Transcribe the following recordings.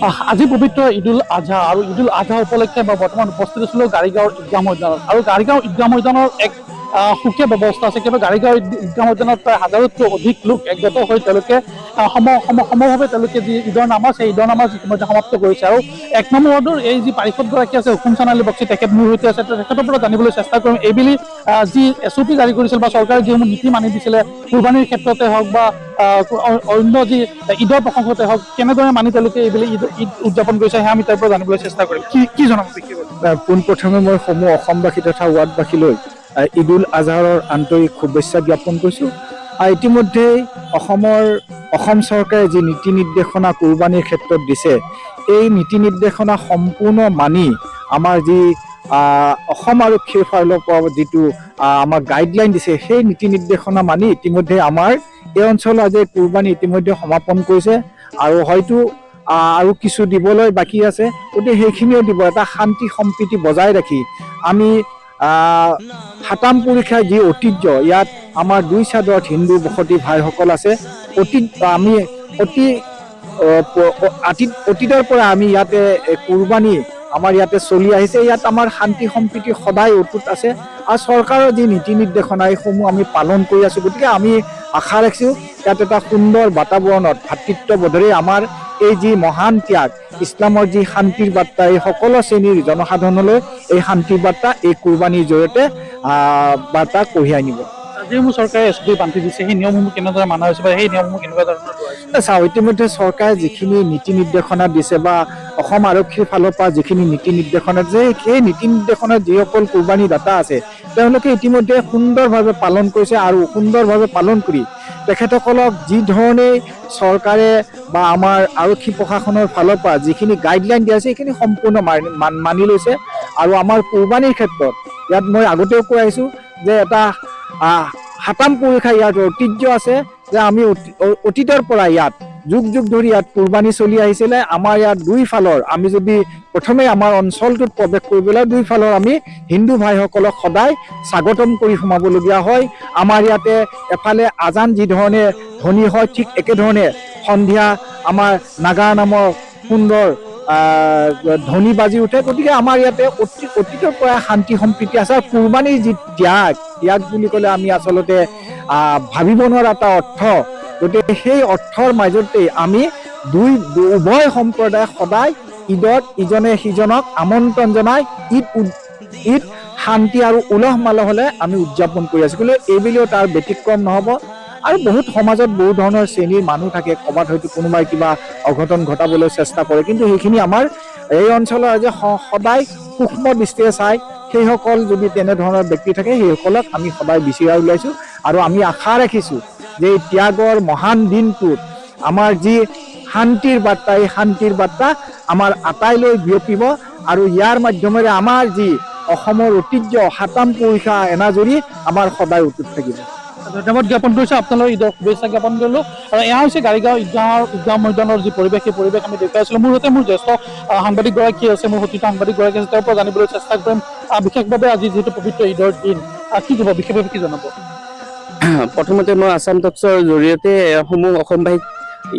আজি পবিত্ৰ ঈদুল আজহা আৰু ঈদুল আজহা উপলক্ষে মই বৰ্তমান উপস্থিত আছিলোঁ গাড়ীগাঁৱৰ ঈদগাহ ময়দানত আৰু গাড়ীগাঁও ঈদগাহ ময়দানৰ এক সুকীয়া ব্যৱস্থা আছে কিয়নো গাড়ীগাঁও ঈদগাহ ময়দানত প্ৰায় হাজাৰতকৈ অধিক লোক একগত হৈ তেওঁলোকে সমভাৱে তেওঁলোকে যি ঈদৰ নামাজ সেই ঈদৰ নামাজ ইতিমধ্যে সমাপ্ত কৰিছে আৰু ১ নম্বৰ ৱাৰ্ডৰ এই যি পাৰিষদগৰাকী আছে হুকুম চানালী বক্সী তেখেত মোৰ সৈতে আছে তেখেতৰ পৰা জানিবলৈ চেষ্টা কৰিম এইবেলি যি SOP জাৰি কৰিছিল বা চৰকাৰে যিসমূহ নীতি মানি দিছিলে কুৰবানীৰ ক্ষেত্ৰতে হওক বা অন্য যি ঈদৰ প্ৰসংগতে হওক কেনেদৰে মানি তেওঁলোকে এইবেলি ঈদ উদযাপন কৰিছে সেয়া আমি তাৰ পৰা জানিবলৈ চেষ্টা কৰিম কি জনাব পোনপ্ৰথমে মই সমূহ অসমবাসী তথা ৱাৰ্ডবাসীলৈ ঈদুল আজহাৰৰ আন্তৰিক শুভেচ্ছা জ্ঞাপন কৰিছোঁ। ইতিমধ্যে অসম চৰকাৰে যি নীতি নিৰ্দেশনা কুৰবানীৰ ক্ষেত্ৰত দিছে এই নীতি নিৰ্দেশনা সম্পূৰ্ণ মানি আমাৰ যি অসম আৰক্ষীৰ ফালৰ পৰা যিটো আমাৰ গাইডলাইন দিছে সেই নীতি নিৰ্দেশনা মানি ইতিমধ্যে আমাৰ এই অঞ্চলৰ আজি কুৰবানী ইতিমধ্যে সমাপন কৰিছে আৰু হয়তো আৰু কিছু দিবলৈ বাকী আছে গতিকে সেইখিনিও দিব এটা শান্তি সম্প্ৰীতি বজাই ৰাখি আমি সাতাম পুৰুষীয়া যি ঐতিহ্য ইয়াত আমাৰ দুই চাইডত হিন্দু বসতি ভাইসকল আছে আমি অতীতৰ পৰা আমি ইয়াতে কুৰবানী আমাৰ ইয়াতে চলি আহিছে ইয়াত আমাৰ শান্তি সম্প্ৰীতি সদায় অটুট আছে আৰু চৰকাৰৰ যি নীতি নিৰ্দেশনা এইসমূহ আমি পালন কৰি আছোঁ গতিকে আমি আশা ৰাখিছোঁ ইয়াত এটা সুন্দৰ বাতাবৰণত ভাতৃত্ববোধেৰে আমাৰ এই যি মহান ত্যাগ ইছলামৰ যি শান্তিৰ বাৰ্তা এই সকলো শ্ৰেণীৰ জনসাধাৰণলৈ এই শান্তিৰ বাৰ্তা এই কুৰবানীৰ জৰিয়তে বাৰ্তা কঢ়িয়াই নিব। যিসমূহ চৰকাৰে SOP বান্ধি দিছে সেই নিয়মসমূহ কেনেদৰে মানা হৈছে বা সেই নিয়মসমূহ কেনেকুৱা ধৰণৰ চাওঁ ইতিমধ্যে চৰকাৰে যিখিনি নীতি নিৰ্দেশনা দিছে বা অসম আৰক্ষীৰ ফালৰ পৰা যিখিনি নীতি নিৰ্দেশনা দিছে সেই নীতি নিৰ্দেশনাত যিসকল কুৰবানী দাতা আছে তেওঁলোকে ইতিমধ্যে সুন্দৰভাৱে পালন কৰিছে আৰু সুন্দৰভাৱে পালন কৰি তেখেতসকলক যি ধৰণে চৰকাৰে বা আমাৰ আৰক্ষী প্ৰশাসনৰ ফালৰ পৰা যিখিনি গাইডলাইন দিয়া আছে সেইখিনি সম্পূৰ্ণ মানি লৈছে আৰু আমাৰ কুৰবানীৰ ক্ষেত্ৰত ইয়াত মই আগতেও কৈ আহিছোঁ যে এটা সাতাম পুৰুষীয়া ইয়াত ঐতিহ্য আছে যে আমি অতীতৰ পৰা ইয়াত যুগ যুগ ধৰি ইয়াত কুৰবানী চলি আহিছিলে আমাৰ ইয়াত দুইফালৰ আমি যদি প্ৰথমে আমাৰ অঞ্চলটোত প্ৰৱেশ কৰিবলৈ দুইফালৰ আমি হিন্দু ভাইসকলক সদায় স্বাগতম কৰি সোমাবলগীয়া হয়। আমাৰ ইয়াতে এফালে আজান যি ধৰণে ধ্বনি হয় ঠিক একেধৰণে সন্ধিয়া আমাৰ নাগা নামৰ সুন্দৰ ধ্বনি বাজি উঠে গতিকে আমাৰ ইয়াতে অতীতৰ পৰা শান্তি সম্প্ৰীতি আছে আৰু কুৰবানীৰ যি ত্যাগ বুলি ক'লে আমি আচলতে ভাবিব নোৱাৰা এটা অৰ্থ গতিকে সেই অৰ্থৰ মাজতে আমি উভয় সম্প্ৰদায় সদায় ঈদত ইজনে সিজনক আমন্ত্ৰণ জনাই ঈদ শান্তি আৰু উলহ মালহেৰে আমি উদযাপন কৰি আছোঁ কিন্তু এইবেলিও তাৰ ব্যতিক্ৰম নহ'ব আৰু বহুত সমাজত বহুত ধৰণৰ শ্ৰেণীৰ মানুহ থাকে ক'ৰবাত হয়তো কোনোবাই কিবা অঘটন ঘটাবলৈ চেষ্টা কৰে কিন্তু সেইখিনি আমাৰ এই অঞ্চলৰ যে সদায় সূক্ষ্ম দৃষ্টিৰে চাই সেইসকল যদি তেনেধৰণৰ ব্যক্তি থাকে সেইসকলক আমি সদায় বিচাৰি ওলাইছোঁ আৰু আমি আশা ৰাখিছোঁ যে এই ত্যাগৰ মহান দিনটোত আমাৰ যি শান্তিৰ বাৰ্তা এই শান্তিৰ বাৰ্তা আমাৰ আটাইলৈ বিয়পিব আৰু ইয়াৰ মাধ্যমেৰে আমাৰ যি অসমৰ ঐতিহ্য সাতাম পুৰুষীয়া এনাজৰী আমাৰ সদায় অটুট থাকিব। ধন্যবাদ জ্ঞাপন কৰিছোঁ আপোনালোক ঈদৰ শুভেচ্ছা জ্ঞাপন কৰিলোঁ আৰু এয়া হৈছে গাড়ীগাঁও ঈদগাহ ময়দানৰ যি পৰিৱেশ সেই পৰিৱেশ আমি দেখুৱাই আছিলোঁ মোৰ সৈতে মোৰ জ্যেষ্ঠ সাংবাদিকগৰাকী আছে মোৰ সতীৰ্থ সাংবাদিকগৰাকী আছে তেওঁৰ পৰা জানিবলৈ চেষ্টা কৰিম বিশেষভাৱে আজি যিহেতু পবিত্ৰ ঈদৰ দিন কি ক'ব বিশেষভাৱে কি জনাব? প্ৰথমতে মই আছাম টকছৰ জৰিয়তে সমূহ অসমবাসীক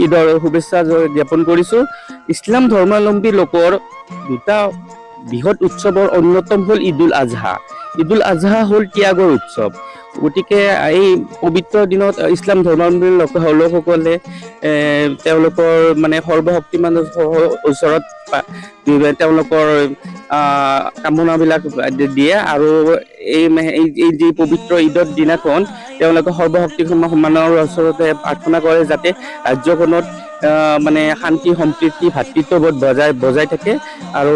ঈদৰ শুভেচ্ছা জ্ঞাপন কৰিছোঁ। ইছলাম ধৰ্মাৱলম্বী লোকৰ দুটা বৃহৎ উৎসৱৰ অন্যতম হ'ল ঈদুল আজহা। ঈদুল আজহা হ'ল ত্যাগৰ উৎসৱ গতিকে এই পবিত্ৰ দিনত ইছলাম ধৰ্মাৱলম্বী লোকসকলে তেওঁলোকৰ মানে সৰ্বশক্তিমানৰ ওচৰত তেওঁলোকৰ কামনাবিলাক দিয়ে আৰু এই যি পবিত্ৰ ঈদৰ দিনাখন তেওঁলোকে সৰ্বশক্তিমানৰ ওচৰতে প্ৰাৰ্থনা কৰে যাতে ৰাজ্যখনত মানে শান্তি সম্প্ৰীতি ভাতৃত্ববোধ বজাই থাকে আৰু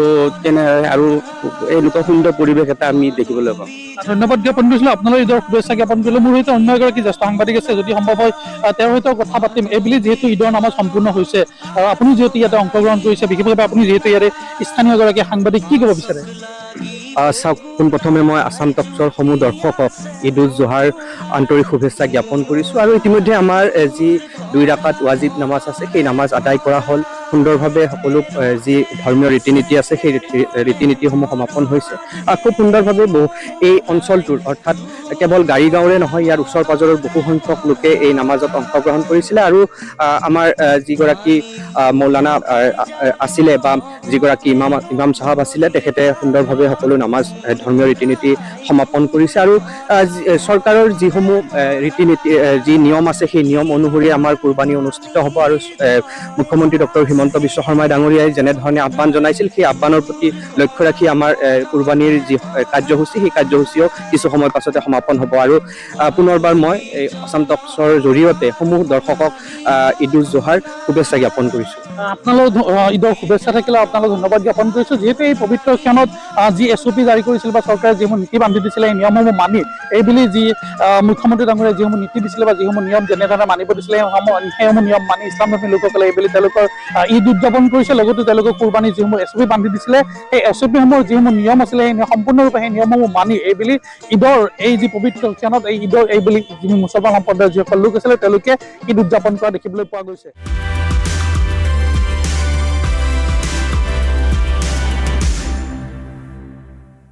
এনেকুৱা সুন্দৰ পৰিৱেশ এটা আমি দেখিবলৈ পাওঁ। ধন্যবাদ জ্ঞাপন কৰিছিলোঁ আপোনালোক ঈদৰ শুভেচ্ছা জ্ঞাপন কৰিলোঁ মোৰ সৈতে অন্য এগৰাকী জ্যেষ্ঠ সাংবাদিক আছে যদি সম্ভৱ হয় তেওঁৰ সৈতেও কথা পাতিম এইবুলি যিহেতু ঈদৰ নামাজ সম্পূৰ্ণ হৈছে আৰু আপুনি যিহেতু ইয়াতে অংশগ্ৰহণ কৰিছে বিশেষভাৱে আপুনি যিহেতু ইয়াৰে স্থানীয় এগৰাকী সাংবাদিক কি ক'ব বিচাৰে? চাওক পোনপ্ৰথমে মই আছাম টকছৰ সমূহ দৰ্শকক ঈদুল জোহাৰ আন্তৰিক শুভেচ্ছা জ্ঞাপন কৰিছোঁ আৰু ইতিমধ্যে আমাৰ যি 2 ৰাকাত ৱাজিব নামাজ আছে সেই নামাজ আদায় কৰা হ'ল সুন্দৰভাৱে সকলো যি ধৰ্মীয় ৰীতি নীতি আছে সেই ৰীতি নীতিসমূহ সমাপন হৈছে। খুব সুন্দৰভাৱে এই অঞ্চলটোৰ অৰ্থাৎ কেৱল গাড়ীগাঁৱৰে নহয়, ইয়াৰ ওচৰ পাজৰৰ বহু সংখ্যক লোকে এই নামাজত অংশগ্ৰহণ কৰিছিলে আৰু আমাৰ যিগৰাকী মৌলানা আছিলে বা যিগৰাকী ইমাম চাহাব আছিলে, তেখেতে সুন্দৰভাৱে সকলো নামাজ ধৰ্মীয় ৰীতি নীতি সমাপন কৰিছে আৰু চৰকাৰৰ যিসমূহ ৰীতি নীতি যি নিয়ম আছে সেই নিয়ম অনুসৰি আমাৰ কুৰবানী অনুষ্ঠিত হ'ব আৰু মুখ্যমন্ত্ৰী ডক্টৰ হিমন্ত বিশ্ব শৰ্মা ডাঙৰীয়াই যেনেধৰণে আহ্বান জনাইছিল সেই আহ্বানৰ প্ৰতি লক্ষ্য ৰাখি আমাৰ কুৰবানীৰ যি কাৰ্যসূচী সেই কাৰ্যসূচীও কিছু সময় পাছতে সমাপন হ'ব। আৰু পুনৰবাৰ মই এই আসাম টকছৰ জৰিয়তে সমূহ দৰ্শকক ঈদ উজ জোহাৰ শুভেচ্ছা জ্ঞাপন কৰিছোঁ। আপোনালোক ঈদৰ শুভেচ্ছা থাকিলে আপোনালোক ধন্যবাদ জ্ঞাপন কৰিছোঁ। যিহেতু এই পবিত্ৰ ক্ষণত যি SOP জাৰি কৰিছিল বা চৰকাৰে যিসমূহ নীতি বান্ধি দিছিলে এই নিয়মসমূহ মানি এইবুলি যি মুখ্যমন্ত্ৰী ডাঙৰীয়াই যিসমূহ নীতি দিছিলে বা যিসমূহ নিয়ম যেনেধৰণে মানিব দিছিলে সেইসমূহ নিয়ম মানি ইছলামধৰ্মী লোকসকলে এইবুলি তেওঁলোকৰ ঈদ উদযাপন কৰিছে। লগতে তেওঁলোকৰ কুৰবানীৰ যিসমূহ SOP বান্ধি দিছিলে সেই SOPসমূহৰ যিসমূহ নিয়ম আছিলে সেই সম্পূৰ্ণৰূপে সেই নিয়মসমূহ মানি এইবুলি ঈদৰ এই যি পবিত্ৰ ক্ষণত এই ঈদৰ এইবুলি যি মুছলমান সম্প্ৰদায়ৰ যিসকল লোক আছিলে তেওঁলোকে ঈদ উদযাপন কৰা দেখিবলৈ পোৱা গৈছে।